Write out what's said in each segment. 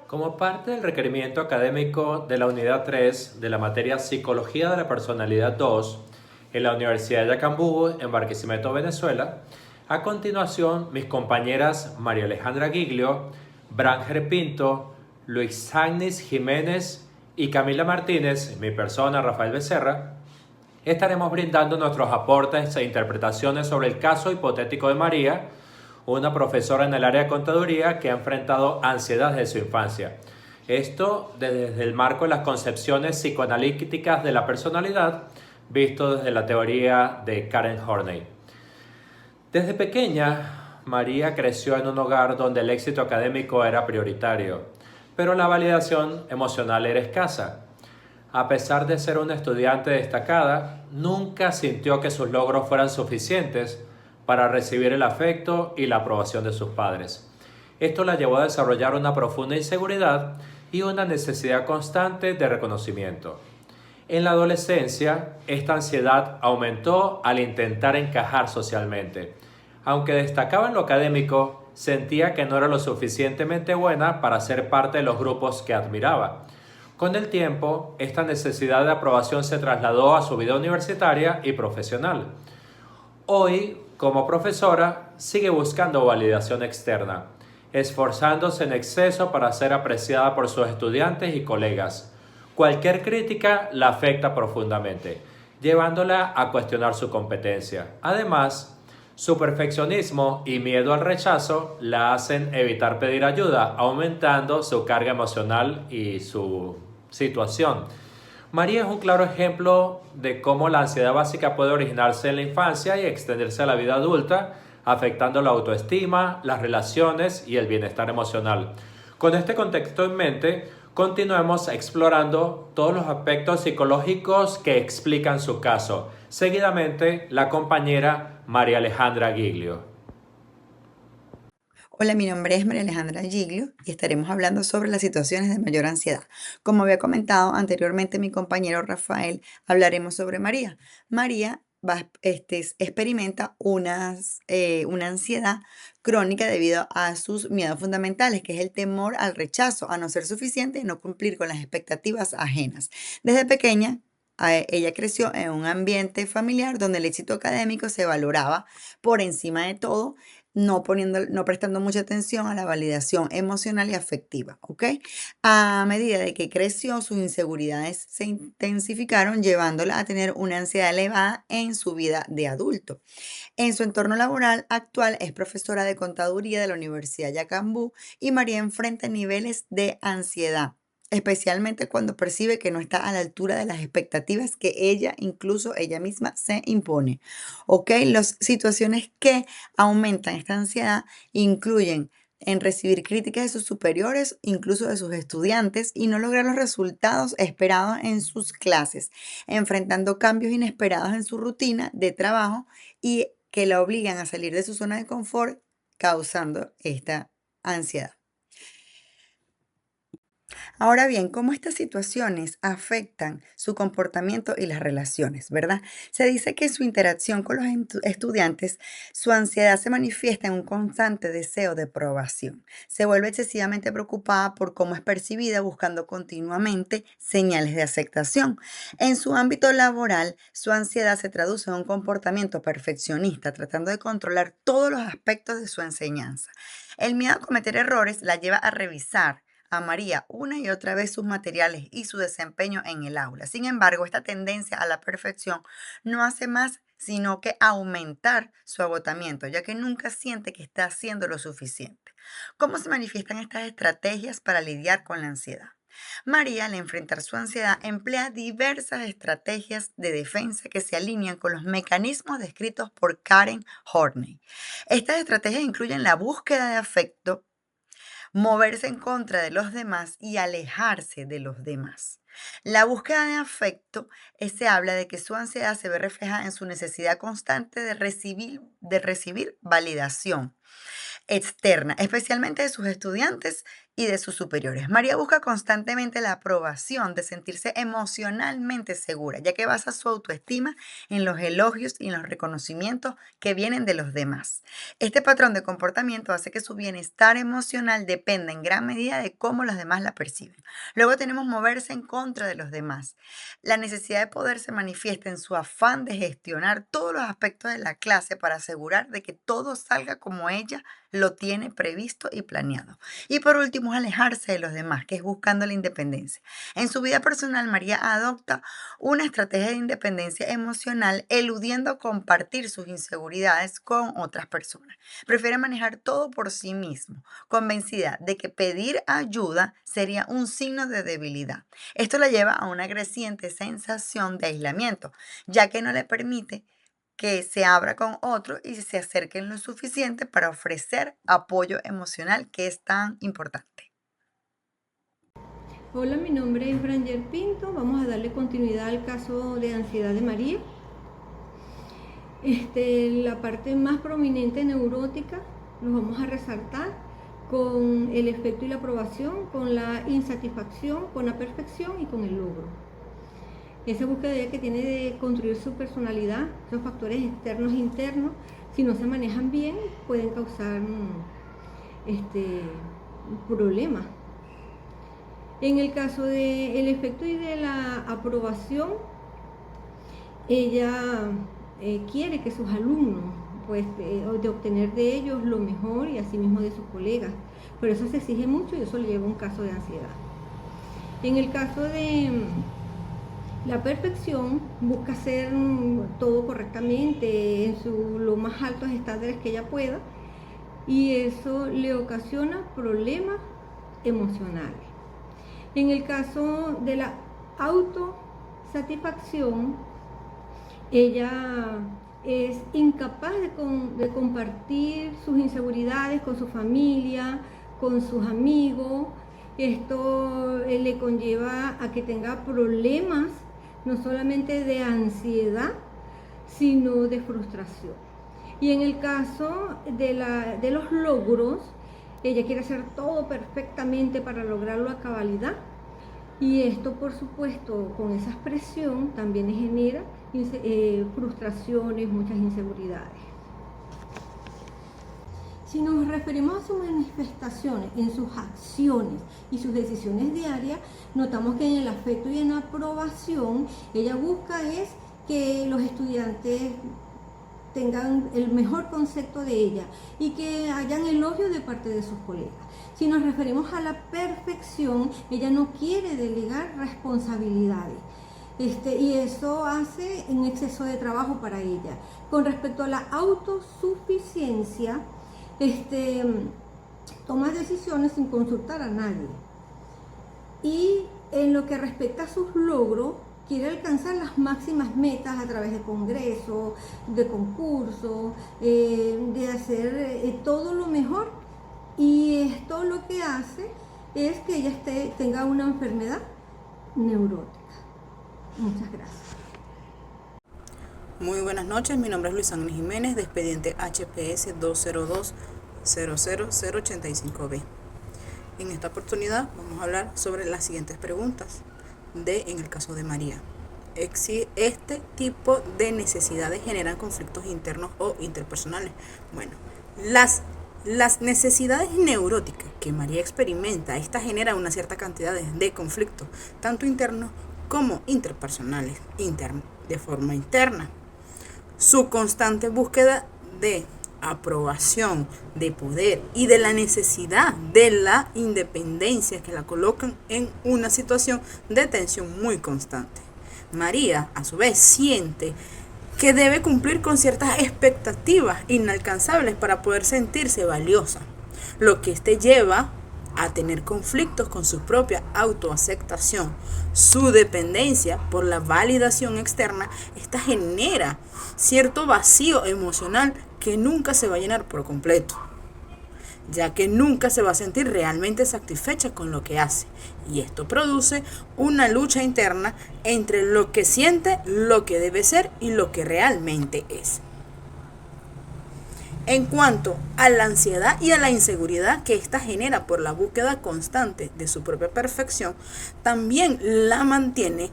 Como parte del requerimiento académico de la Unidad 3 de la materia Psicología de la Personalidad 2 en la Universidad de Yacambú, en Barquisimeto, Venezuela, a continuación mis compañeras María Alejandra Giglio, Branger Pinto, Luis Agnis Jiménez y Camila Martínez, mi persona Rafael Becerra, estaremos brindando nuestros aportes e interpretaciones sobre el caso hipotético de María, una profesora en el área de contaduría que ha enfrentado ansiedad desde su infancia. Esto desde el marco de las concepciones psicoanalíticas de la personalidad, visto desde la teoría de Karen Horney. Desde pequeña, María creció en un hogar donde el éxito académico era prioritario, pero la validación emocional era escasa. A pesar de ser una estudiante destacada, nunca sintió que sus logros fueran suficientes para recibir el afecto y la aprobación de sus padres. Esto la llevó a desarrollar una profunda inseguridad y una necesidad constante de reconocimiento. En la adolescencia, esta ansiedad aumentó al intentar encajar socialmente. Aunque destacaba en lo académico, sentía que no era lo suficientemente buena para ser parte de los grupos que admiraba. Con el tiempo, esta necesidad de aprobación se trasladó a su vida universitaria y profesional. Hoy, como profesora, sigue buscando validación externa, esforzándose en exceso para ser apreciada por sus estudiantes y colegas. Cualquier crítica la afecta profundamente, llevándola a cuestionar su competencia. Además, su perfeccionismo y miedo al rechazo la hacen evitar pedir ayuda, aumentando su carga emocional y su situación. María es un claro ejemplo de cómo la ansiedad básica puede originarse en la infancia y extenderse a la vida adulta, afectando la autoestima, las relaciones y el bienestar emocional. Con este contexto en mente, continuemos explorando todos los aspectos psicológicos que explican su caso. Seguidamente, la compañera María Alejandra Giglio. Hola, mi nombre es María Alejandra Giglio y estaremos hablando sobre las situaciones de mayor ansiedad. Como había comentado anteriormente mi compañero Rafael, hablaremos sobre María. María experimenta una ansiedad crónica debido a sus miedos fundamentales, que es el temor al rechazo, a no ser suficiente y no cumplir con las expectativas ajenas. Desde pequeña, ella creció en un ambiente familiar donde el éxito académico se valoraba por encima de todo, no prestando mucha atención a la validación emocional y afectiva, ¿ok? A medida de que creció, sus inseguridades se intensificaron, llevándola a tener una ansiedad elevada en su vida de adulto. En su entorno laboral actual es profesora de contaduría de la Universidad Yacambú y María enfrenta niveles de ansiedad, especialmente cuando percibe que no está a la altura de las expectativas que ella, incluso ella misma, se impone. ¿Ok? Las situaciones que aumentan esta ansiedad incluyen en recibir críticas de sus superiores, incluso de sus estudiantes, y no lograr los resultados esperados en sus clases, enfrentando cambios inesperados en su rutina de trabajo y que la obligan a salir de su zona de confort, causando esta ansiedad. Ahora bien, ¿cómo estas situaciones afectan su comportamiento y las relaciones, verdad? Se dice que su interacción con los estudiantes, su ansiedad se manifiesta en un constante deseo de aprobación. Se vuelve excesivamente preocupada por cómo es percibida, buscando continuamente señales de aceptación. En su ámbito laboral, su ansiedad se traduce en un comportamiento perfeccionista, tratando de controlar todos los aspectos de su enseñanza. El miedo a cometer errores la lleva a revisar a María una y otra vez sus materiales y su desempeño en el aula. Sin embargo, esta tendencia a la perfección no hace más sino que aumentar su agotamiento, ya que nunca siente que está haciendo lo suficiente. ¿Cómo se manifiestan estas estrategias para lidiar con la ansiedad? María, al enfrentar su ansiedad, emplea diversas estrategias de defensa que se alinean con los mecanismos descritos por Karen Horney. Estas estrategias incluyen la búsqueda de afecto, moverse en contra de los demás y alejarse de los demás. La búsqueda de afecto se habla de que su ansiedad se ve reflejada en su necesidad constante de recibir validación externa, especialmente de sus estudiantes y de sus superiores. María busca constantemente la aprobación de sentirse emocionalmente segura, ya que basa su autoestima en los elogios y en los reconocimientos que vienen de los demás. Este patrón de comportamiento hace que su bienestar emocional dependa en gran medida de cómo los demás la perciben. Luego tenemos moverse en contra de los demás. La necesidad de poder se manifiesta en su afán de gestionar todos los aspectos de la clase para asegurar de que todo salga como ella lo tiene previsto y planeado. Y por último, alejarse de los demás, que es buscando la independencia. En su vida personal, María adopta una estrategia de independencia emocional, eludiendo compartir sus inseguridades con otras personas. Prefiere manejar todo por sí mismo, convencida de que pedir ayuda sería un signo de debilidad. Esto la lleva a una creciente sensación de aislamiento, ya que no le permite que se abra con otro y se acerquen lo suficiente para ofrecer apoyo emocional, que es tan importante. Hola, mi nombre es Branger Pinto. Vamos a darle continuidad al caso de ansiedad de María. La parte más prominente neurótica los vamos a resaltar con el efecto y la aprobación, con la insatisfacción, con la perfección y con el logro. Esa búsqueda que tiene de construir su personalidad, esos factores externos e internos, si no se manejan bien, pueden causar problemas. En el caso del efecto y de la aprobación, ella quiere que sus alumnos, de obtener de ellos lo mejor y asimismo de sus colegas. Por eso se exige mucho y eso le lleva a un caso de ansiedad. En el caso de la perfección, busca hacer todo correctamente en los más altos estándares que ella pueda, y eso le ocasiona problemas emocionales. En el caso de la autosatisfacción, ella es incapaz de compartir sus inseguridades con su familia, con sus amigos. Esto le conlleva a que tenga problemas no solamente de ansiedad, sino de frustración. Y en el caso de los logros, ella quiere hacer todo perfectamente para lograrlo a cabalidad, y esto, por supuesto, con esa presión también genera frustraciones, muchas inseguridades. Si nos referimos a sus manifestaciones, en sus acciones y sus decisiones diarias, notamos que en el afecto y en la aprobación, ella busca es que los estudiantes tengan el mejor concepto de ella y que hayan elogios de parte de sus colegas. Si nos referimos a la perfección, ella no quiere delegar responsabilidades. Y eso hace un exceso de trabajo para ella. Con respecto a la autosuficiencia, toma decisiones sin consultar a nadie. Y en lo que respecta a sus logros, quiere alcanzar las máximas metas a través de congresos, de concursos, de hacer todo lo mejor. Y esto lo que hace es que ella tenga una enfermedad neurótica. Muchas gracias. Muy buenas noches, mi nombre es Luis Ángel Jiménez, de expediente HPS 202-00085B. En esta oportunidad vamos a hablar sobre las siguientes preguntas en el caso de María. ¿Este tipo de necesidades generan conflictos internos o interpersonales? Bueno, las necesidades neuróticas que María experimenta, esta genera una cierta cantidad de conflictos, tanto internos como interpersonales, de forma interna. Su constante búsqueda de aprobación, de poder y de la necesidad de la independencia que la colocan en una situación de tensión muy constante. María, a su vez, siente que debe cumplir con ciertas expectativas inalcanzables para poder sentirse valiosa, lo que lleva a tener conflictos con su propia autoaceptación. Su dependencia por la validación externa, esta genera cierto vacío emocional que nunca se va a llenar por completo, ya que nunca se va a sentir realmente satisfecha con lo que hace. Y esto produce una lucha interna entre lo que siente, lo que debe ser y lo que realmente es. En cuanto a la ansiedad y a la inseguridad que ésta genera por la búsqueda constante de su propia perfección, también la mantiene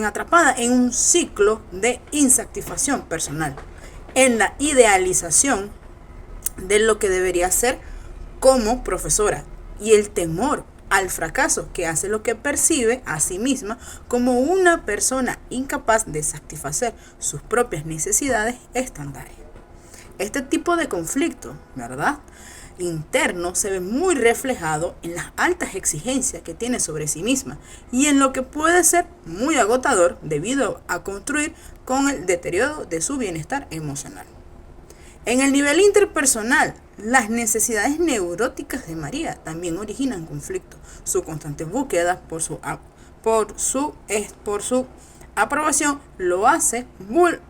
atrapada en un ciclo de insatisfacción personal, en la idealización de lo que debería ser como profesora y el temor al fracaso que hace lo que percibe a sí misma como una persona incapaz de satisfacer sus propias necesidades estándares. Este tipo de conflicto, ¿verdad?, interno se ve muy reflejado en las altas exigencias que tiene sobre sí misma y en lo que puede ser muy agotador debido a construir con el deterioro de su bienestar emocional. En el nivel interpersonal, las necesidades neuróticas de María también originan conflicto. Su constante búsqueda por su aprobación lo hace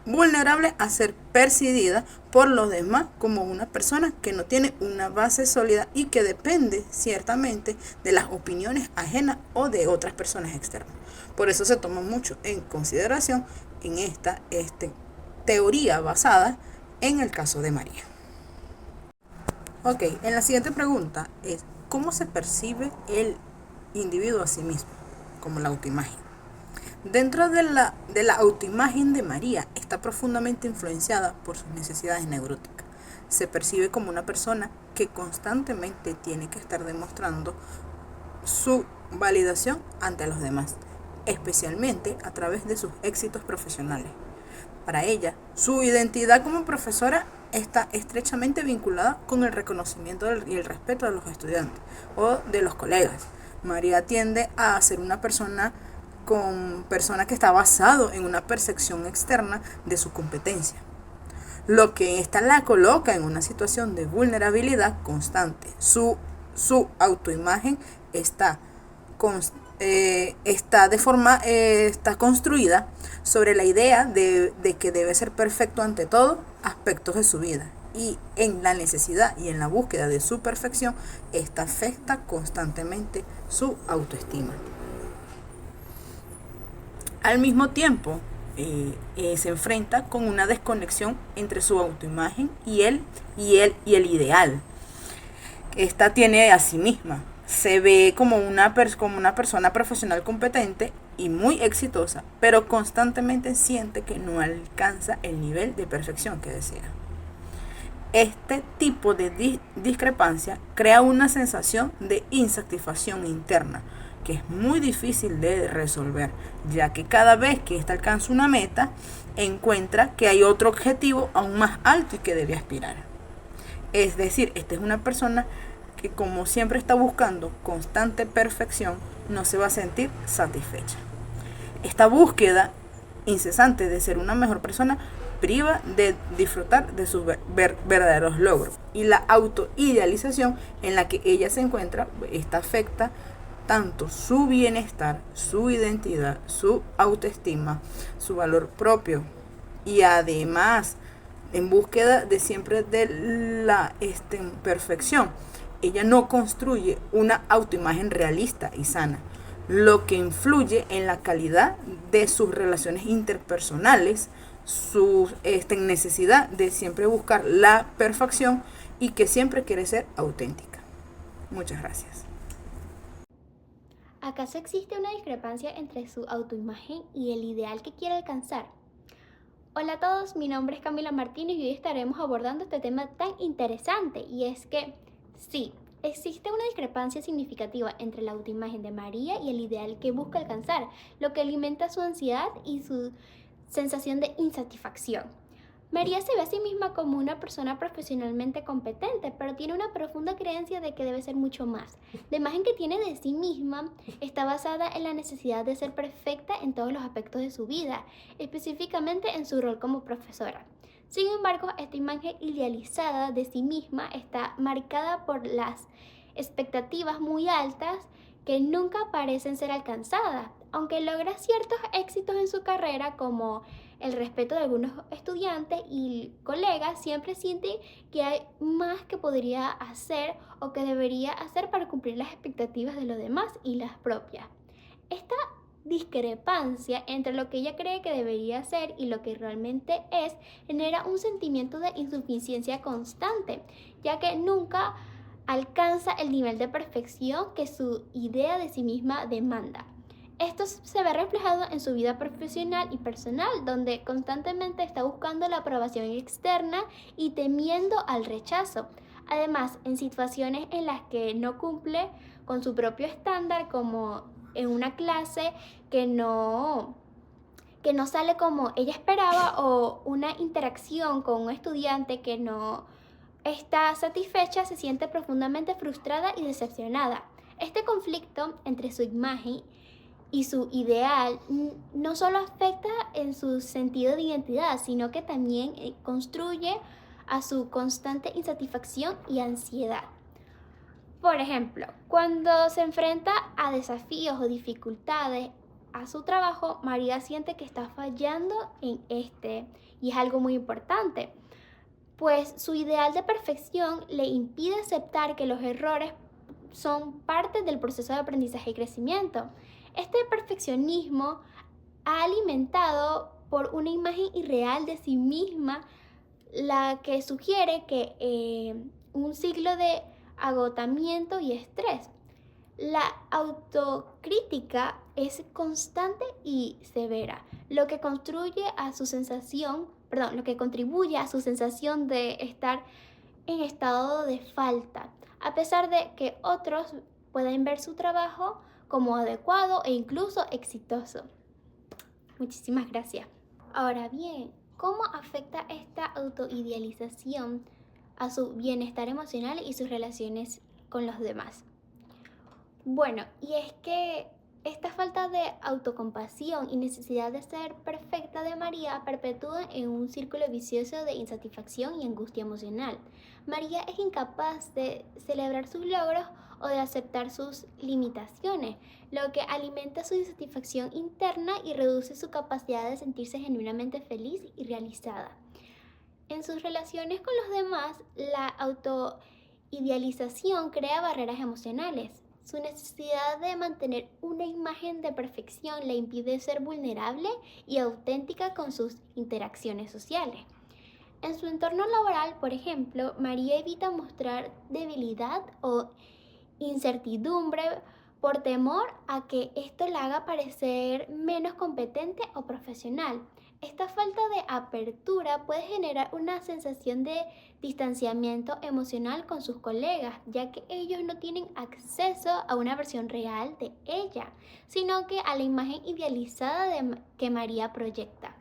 vulnerable a ser percibida por los demás como una persona que no tiene una base sólida y que depende ciertamente de las opiniones ajenas o de otras personas externas. Por eso se toma mucho en consideración en esta teoría basada en el caso de María. Ok, en la siguiente pregunta es: ¿cómo se percibe el individuo a sí mismo? Como la autoimagen. Dentro de la autoimagen de María está profundamente influenciada por sus necesidades neuróticas. Se percibe como una persona que constantemente tiene que estar demostrando su validación ante los demás, especialmente a través de sus éxitos profesionales. Para ella, su identidad como profesora está estrechamente vinculada con el reconocimiento y el respeto de los estudiantes o de los colegas. María tiende a ser una persona que está basado en una percepción externa de su competencia, lo que ésta la coloca en una situación de vulnerabilidad constante. Su autoimagen está construida sobre la idea de que debe ser perfecto ante todos aspectos de su vida, y en la necesidad y en la búsqueda de su perfección, esta afecta constantemente su autoestima. Al mismo tiempo, se enfrenta con una desconexión entre su autoimagen y el ideal que esta tiene a sí misma. Se ve como una persona profesional competente y muy exitosa, pero constantemente siente que no alcanza el nivel de perfección que desea. Este tipo de discrepancia crea una sensación de insatisfacción interna, que es muy difícil de resolver, ya que cada vez que ésta alcanza una meta, encuentra que hay otro objetivo aún más alto y que debe aspirar. Es decir, esta es una persona que, como siempre está buscando constante perfección, no se va a sentir satisfecha. Esta búsqueda incesante de ser una mejor persona priva de disfrutar de sus verdaderos logros, y la autoidealización en la que ella se encuentra, esta afecta tanto su bienestar, su identidad, su autoestima, su valor propio, y además, en búsqueda de siempre de la perfección, ella no construye una autoimagen realista y sana, lo que influye en la calidad de sus relaciones interpersonales, su necesidad de siempre buscar la perfección y que siempre quiere ser auténtica. Muchas gracias. ¿Acaso existe una discrepancia entre su autoimagen y el ideal que quiere alcanzar? Hola a todos, mi nombre es Camila Martínez y hoy estaremos abordando este tema tan interesante, y es que sí, existe una discrepancia significativa entre la autoimagen de María y el ideal que busca alcanzar, lo que alimenta su ansiedad y su sensación de insatisfacción. María se ve a sí misma como una persona profesionalmente competente, pero tiene una profunda creencia de que debe ser mucho más. La imagen que tiene de sí misma está basada en la necesidad de ser perfecta en todos los aspectos de su vida, específicamente en su rol como profesora. Sin embargo, esta imagen idealizada de sí misma está marcada por las expectativas muy altas que nunca parecen ser alcanzadas. Aunque logra ciertos éxitos en su carrera, como el respeto de algunos estudiantes y colegas, siempre siente que hay más que podría hacer o que debería hacer para cumplir las expectativas de los demás y las propias. Esta discrepancia entre lo que ella cree que debería ser y lo que realmente es, genera un sentimiento de insuficiencia constante, ya que nunca alcanza el nivel de perfección que su idea de sí misma demanda. Esto se ve reflejado en su vida profesional y personal, donde constantemente está buscando la aprobación externa y temiendo al rechazo. Además, en situaciones en las que no cumple con su propio estándar, como en una clase que no sale como ella esperaba, o una interacción con un estudiante que no está satisfecha, se siente profundamente frustrada y decepcionada. Este conflicto entre su imagen y su ideal no solo afecta en su sentido de identidad, sino que también construye a su constante insatisfacción y ansiedad. Por ejemplo, cuando se enfrenta a desafíos o dificultades a su trabajo, María siente que está fallando en y es algo muy importante, pues su ideal de perfección le impide aceptar que los errores son parte del proceso de aprendizaje y crecimiento. Este perfeccionismo ha alimentado por una imagen irreal de sí misma, la que sugiere que un ciclo de agotamiento y estrés. La autocrítica es constante y severa, lo que contribuye a su sensación de estar en estado de falta, a pesar de que otros pueden ver su trabajo como adecuado e incluso exitoso. Muchísimas gracias. Ahora bien, ¿cómo afecta esta autoidealización a su bienestar emocional y sus relaciones con los demás? Bueno, y es que esta falta de autocompasión y necesidad de ser perfecta de María perpetúa en un círculo vicioso de insatisfacción y angustia emocional. María es incapaz de celebrar sus logros o de aceptar sus limitaciones, lo que alimenta su insatisfacción interna y reduce su capacidad de sentirse genuinamente feliz y realizada. En sus relaciones con los demás, la autoidealización crea barreras emocionales. Su necesidad de mantener una imagen de perfección le impide ser vulnerable y auténtica con sus interacciones sociales. En su entorno laboral, por ejemplo, María evita mostrar debilidad o incertidumbre por temor a que esto la haga parecer menos competente o profesional. Esta falta de apertura puede generar una sensación de distanciamiento emocional con sus colegas, ya que ellos no tienen acceso a una versión real de ella, sino que a la imagen idealizada que María proyecta.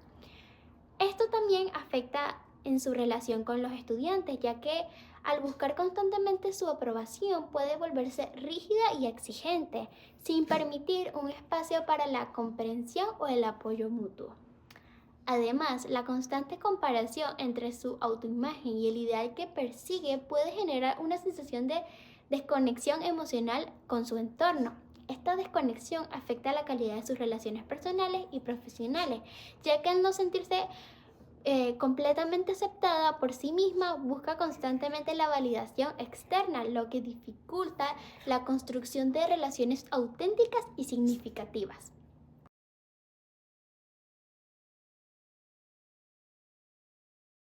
Esto también afecta en su relación con los estudiantes, ya que al buscar constantemente su aprobación puede volverse rígida y exigente, sin permitir un espacio para la comprensión o el apoyo mutuo. Además, la constante comparación entre su autoimagen y el ideal que persigue puede generar una sensación de desconexión emocional con su entorno. Esta desconexión afecta la calidad de sus relaciones personales y profesionales, ya que al no sentirse completamente aceptada por sí misma, busca constantemente la validación externa, lo que dificulta la construcción de relaciones auténticas y significativas.